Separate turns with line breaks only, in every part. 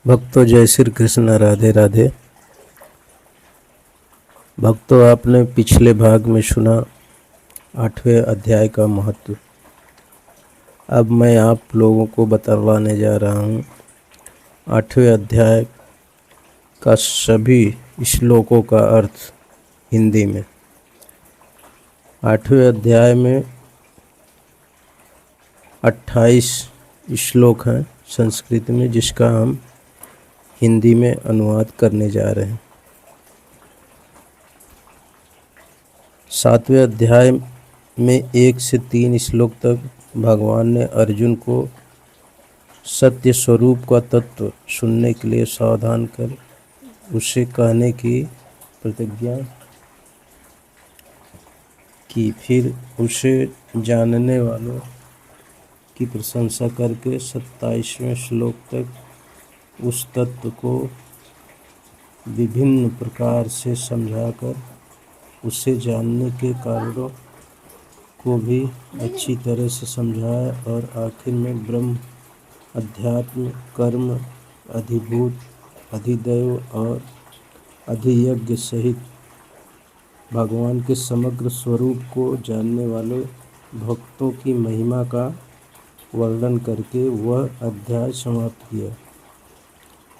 भक्तों जय श्री कृष्ण, राधे राधे। भक्तों, आपने पिछले भाग में सुना 8वें अध्याय का महत्व। अब मैं आप लोगों को बतलाने जा रहा हूँ 8वें अध्याय का सभी श्लोकों का अर्थ हिंदी में। 8वें अध्याय में 28 श्लोक हैं संस्कृत में, जिसका हम हिंदी में अनुवाद करने जा रहे हैं। 7वें अध्याय में 1 से 3 श्लोक तक भगवान ने अर्जुन को सत्य स्वरूप का तत्व सुनने के लिए सावधान कर उसे कहने की प्रतिज्ञा की। फिर उसे जानने वालों की प्रशंसा करके 27वें श्लोक तक उस तत्व को विभिन्न प्रकार से समझाकर उसे जानने के कारणों को भी अच्छी तरह से समझाया और आखिर में ब्रह्म, अध्यात्म, कर्म, अधिभूत, अधिदैव और अधियज्ञ सहित भगवान के समग्र स्वरूप को जानने वाले भक्तों की महिमा का वर्णन करके वह अध्याय समाप्त किया।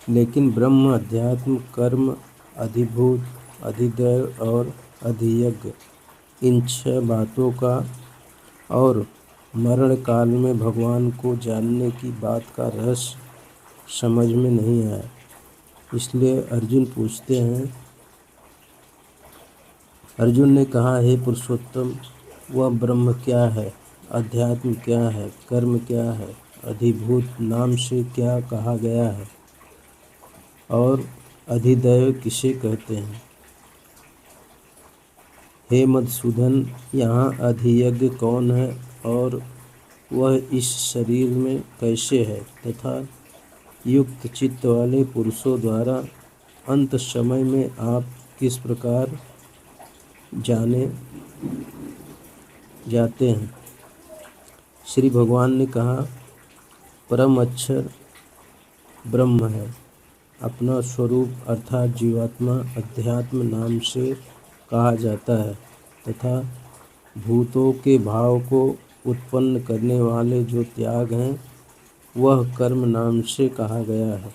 लेकिन ब्रह्म, अध्यात्म, कर्म, अधिभूत, अधिदैव और अधियज्ञ, इन 6 बातों का और मरण काल में भगवान को जानने की बात का रहस्य समझ में नहीं आया। इसलिए अर्जुन ने कहा, हे पुरुषोत्तम, वह ब्रह्म क्या है, अध्यात्म क्या है, कर्म क्या है, अधिभूत नाम से क्या कहा गया है और अधिदैव किसे कहते हैं। हे मधुसूदन, यहाँ अधियज्ञ कौन है और वह इस शरीर में कैसे है, तथा युक्त चित्त वाले पुरुषों द्वारा अंत समय में आप किस प्रकार जाने जाते हैं। श्री भगवान ने कहा, परम अक्षर ब्रह्म है। अपना स्वरूप अर्थात जीवात्मा अध्यात्म नाम से कहा जाता है तथा भूतों के भाव को उत्पन्न करने वाले जो त्याग हैं वह कर्म नाम से कहा गया है।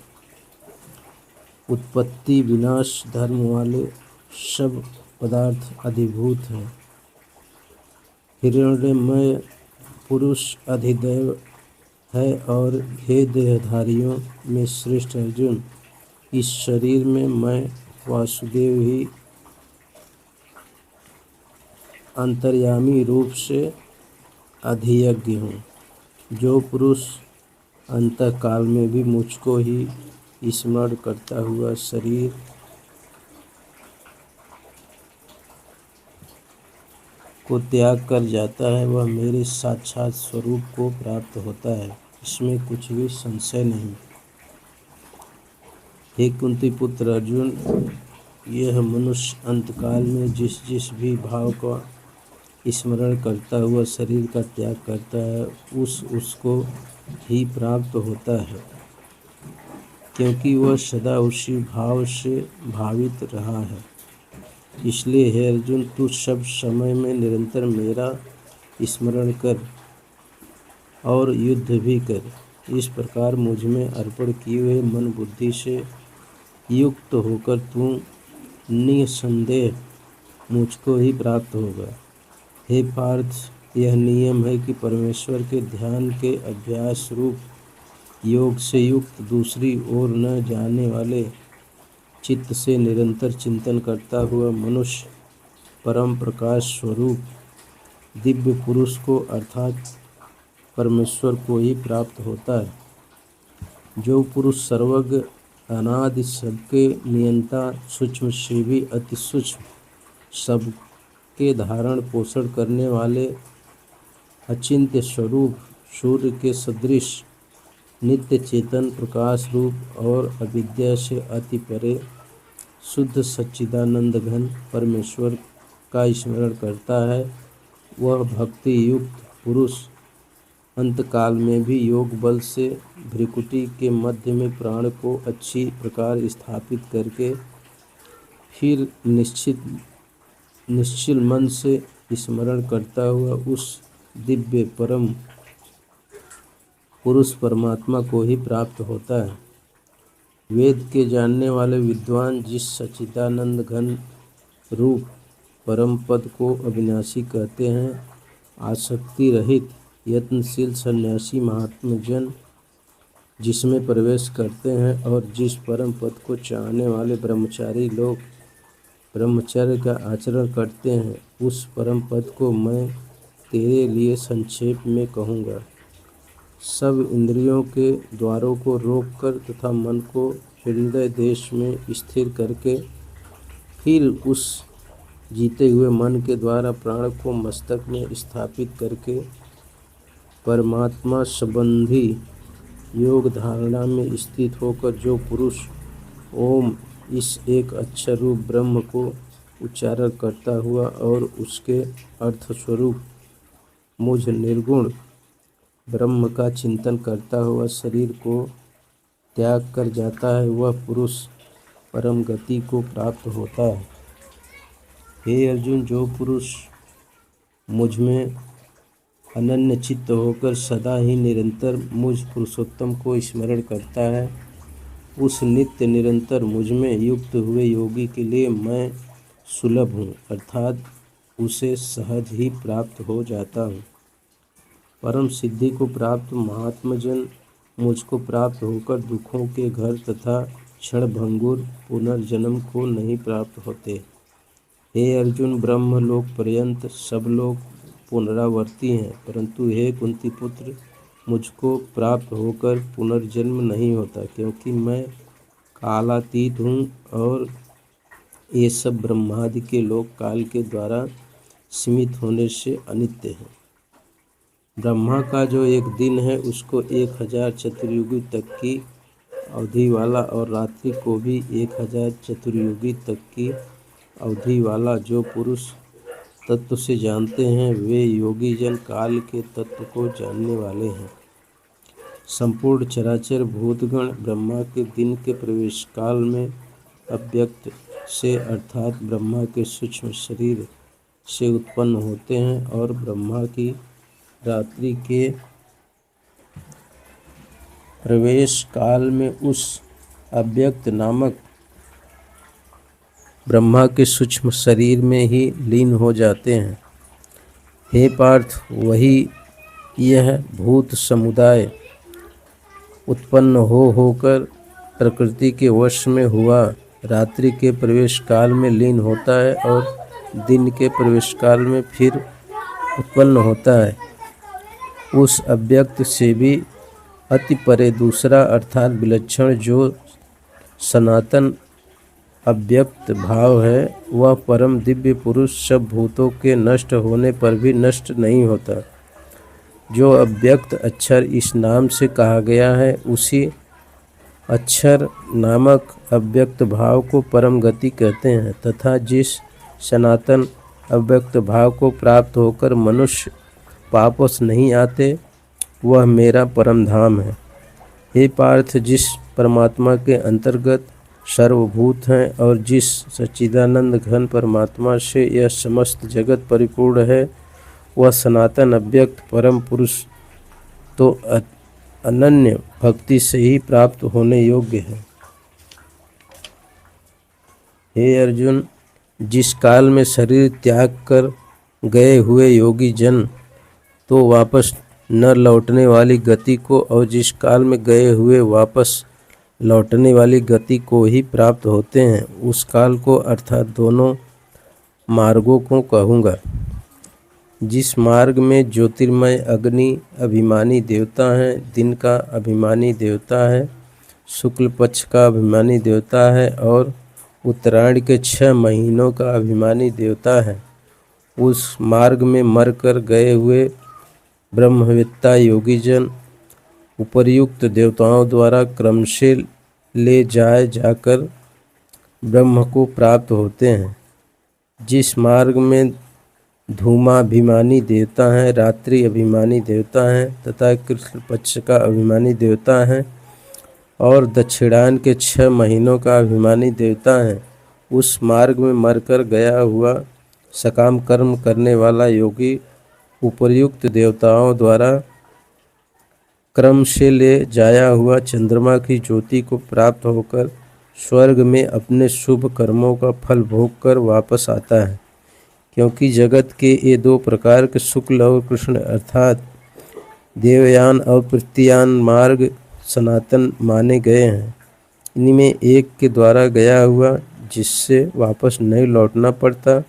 उत्पत्ति विनाश धर्म वाले सब पदार्थ अधिभूत हैं। हिरण्यमय पुरुष अधिदैव है। और हे देहधारियों में श्रेष्ठ अर्जुन, इस शरीर में मैं वासुदेव ही अंतर्यामी रूप से अधियज्ञ हूँ। जो पुरुष अंतकाल में भी मुझको ही स्मरण करता हुआ शरीर को त्याग कर जाता है, वह मेरे साक्षात स्वरूप को प्राप्त होता है, इसमें कुछ भी संशय नहीं। हे कुंती पुत्र अर्जुन, यह मनुष्य अंतकाल में जिस जिस भी भाव का स्मरण करता हुआ शरीर का त्याग करता है उसको ही प्राप्त होता है, क्योंकि वह सदा उसी भाव से भावित रहा है। इसलिए हे अर्जुन, तू सब समय में निरंतर मेरा स्मरण कर और युद्ध भी कर। इस प्रकार मुझ में अर्पण किए हुए मन बुद्धि से युक्त होकर तू निसंदेह मुझको ही प्राप्त होगा। हे पार्थ, यह नियम है कि परमेश्वर के ध्यान के अभ्यास रूप योग से युक्त दूसरी ओर न जाने वाले चित्त से निरंतर चिंतन करता हुआ मनुष्य परम प्रकाश स्वरूप दिव्य पुरुष को अर्थात परमेश्वर को ही प्राप्त होता है। जो पुरुष सर्वज्ञ, अनादि, सबके नियंता, सूक्ष्म से भी अति सूक्ष्म, सबके धारण पोषण करने वाले अचिंत्य स्वरूप, सूर्य के सदृश, नित्य चेतन प्रकाश रूप और अविद्या से अति परे शुद्ध सच्चिदानंद घन परमेश्वर का स्मरण करता है, वह भक्ति युक्त पुरुष अंतकाल में भी योग बल से भ्रिकुटी के मध्य में प्राण को अच्छी प्रकार स्थापित करके फिर निश्चल मन से स्मरण करता हुआ उस दिव्य परम पुरुष परमात्मा को ही प्राप्त होता है। वेद के जानने वाले विद्वान जिस सच्चिदानंद घन रूप परम पद को अविनाशी कहते हैं, आसक्ति रहित यत्नशील सन्यासी महात्मा जन जिसमें प्रवेश करते हैं और जिस परम पद को चाहने वाले ब्रह्मचारी लोग ब्रह्मचर्य का आचरण करते हैं, उस परम पद को मैं तेरे लिए संक्षेप में कहूँगा। सब इंद्रियों के द्वारों को रोककर तथा मन को हृदय देश में स्थिर करके फिर उस जीते हुए मन के द्वारा प्राण को मस्तक में स्थापित करके परमात्मा संबंधी योग धारणा में स्थित होकर जो पुरुष ओम इस एक अक्षर रूप ब्रह्म को उच्चारण करता हुआ और उसके अर्थ स्वरूप मुझ निर्गुण ब्रह्म का चिंतन करता हुआ शरीर को त्याग कर जाता है, वह पुरुष परम गति को प्राप्त होता है। हे अर्जुन, जो पुरुष मुझ में अनन्य चित्त होकर सदा ही निरंतर मुझ पुरुषोत्तम को स्मरण करता है, उस नित्य निरंतर मुझ में युक्त हुए योगी के लिए मैं सुलभ हूँ, अर्थात उसे सहज ही प्राप्त हो जाता हूँ। परम सिद्धि को प्राप्त महात्मजन मुझको प्राप्त होकर दुखों के घर तथा क्षणभंगुर पुनर्जन्म को नहीं प्राप्त होते। हे अर्जुन, ब्रह्मलोक पर्यंत सब लोग पुनरावर्ती हैं, परंतु हे कुंती पुत्र, मुझको प्राप्त होकर पुनर्जन्म नहीं होता, क्योंकि मैं कालातीत हूँ और ये सब ब्रह्मादि के लोग काल के द्वारा सीमित होने से अनित्य हैं। ब्रह्मा का जो एक दिन है उसको 1000 चतुर्युगी तक की अवधि वाला और रात्रि को भी 1000 चतुर्युगी तक की अवधि वाला जो पुरुष तत्व से जानते हैं, वे योगी जन काल के तत्व को जानने वाले हैं। संपूर्ण चराचर भूतगण ब्रह्मा के दिन के प्रवेश काल में अव्यक्त से अर्थात ब्रह्मा के सूक्ष्म शरीर से उत्पन्न होते हैं और ब्रह्मा की रात्रि के प्रवेश काल में उस अव्यक्त नामक ब्रह्मा के सूक्ष्म शरीर में ही लीन हो जाते हैं। हे पार्थ, वही यह भूत समुदाय उत्पन्न होकर प्रकृति के वश में हुआ रात्रि के प्रवेश काल में लीन होता है और दिन के प्रवेश काल में फिर उत्पन्न होता है। उस अव्यक्त से भी अति परे दूसरा अर्थात विलक्षण जो सनातन अव्यक्त भाव है, वह परम दिव्य पुरुष सब भूतों के नष्ट होने पर भी नष्ट नहीं होता। जो अव्यक्त अक्षर इस नाम से कहा गया है, उसी अक्षर नामक अव्यक्त भाव को परम गति कहते हैं तथा जिस सनातन अव्यक्त भाव को प्राप्त होकर मनुष्य वापस नहीं आते, वह मेरा परम धाम है। हे पार्थ, जिस परमात्मा के अंतर्गत सर्वभूत हैं और जिस सच्चिदानंद घन परमात्मा से यह समस्त जगत परिपूर्ण है, वह सनातन अव्यक्त परम पुरुष तो अनन्य भक्ति से ही प्राप्त होने योग्य है। हे अर्जुन, जिस काल में शरीर त्याग कर गए हुए योगी जन तो वापस न लौटने वाली गति को और जिस काल में गए हुए वापस लौटने वाली गति को ही प्राप्त होते हैं, उस काल को अर्थात दोनों मार्गों को कहूँगा। जिस मार्ग में ज्योतिर्मय अग्नि अभिमानी देवता है, दिन का अभिमानी देवता है, शुक्ल पक्ष का अभिमानी देवता है और उत्तरायण के 6 महीनों का अभिमानी देवता है, उस मार्ग में मरकर गए हुए ब्रह्मवेत्ता योगीजन उपर्युक्त देवताओं द्वारा क्रम से ले जाकर ब्रह्म को प्राप्त होते हैं। जिस मार्ग में धूमाभिमानी देवता हैं, रात्रि अभिमानी देवता हैं तथा कृष्ण पक्ष का अभिमानी देवता हैं और दक्षिणायन के 6 महीनों का अभिमानी देवता हैं। उस मार्ग में मरकर गया हुआ सकाम कर्म करने वाला योगी उपर्युक्त देवताओं द्वारा क्रम से ले जाया हुआ चंद्रमा की ज्योति को प्राप्त होकर स्वर्ग में अपने शुभ कर्मों का फल भोग कर वापस आता है। क्योंकि जगत के ये 2 प्रकार के शुक्ल और कृष्ण अर्थात देवयान और प्रत्यायन मार्ग सनातन माने गए हैं। इनमें एक के द्वारा गया हुआ जिससे वापस नहीं लौटना पड़ता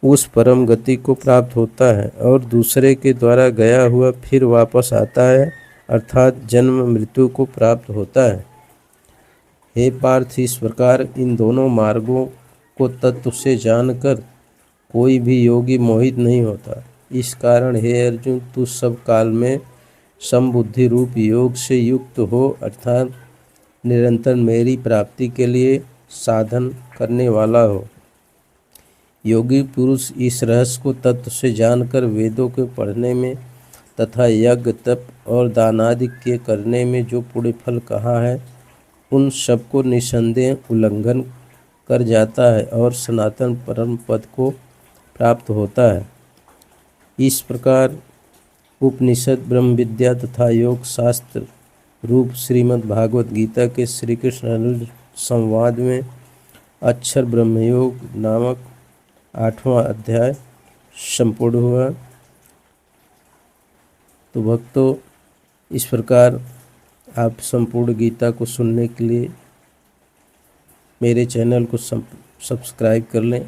उस परम गति को प्राप्त होता है और दूसरे के द्वारा गया हुआ फिर वापस आता है अर्थात जन्म मृत्यु को प्राप्त होता है। हे पार्थ, इस प्रकार इन दोनों मार्गों को तत्व से जानकर कोई भी योगी मोहित नहीं होता। इस कारण हे अर्जुन, तू सब काल में समबुद्धि रूप योग से युक्त हो अर्थात निरंतर मेरी प्राप्ति के लिए साधन करने वाला हो। योगी पुरुष इस रहस्य को तत्व से जानकर वेदों के पढ़ने में तथा यज्ञ तप और दानादि के करने में जो पुण्य फल कहा है उन सबको निसंदेह उल्लंघन कर जाता है और सनातन परम पद को प्राप्त होता है। इस प्रकार उपनिषद, ब्रह्म विद्या तथा योग शास्त्र रूप श्रीमद् भागवत गीता के श्री कृष्ण अर्जुन संवाद में अक्षर ब्रह्मयोग नामक 8वां अध्याय संपूर्ण हुआ। तो भक्तों, इस प्रकार आप संपूर्ण गीता को सुनने के लिए मेरे चैनल को सब्सक्राइब कर लें।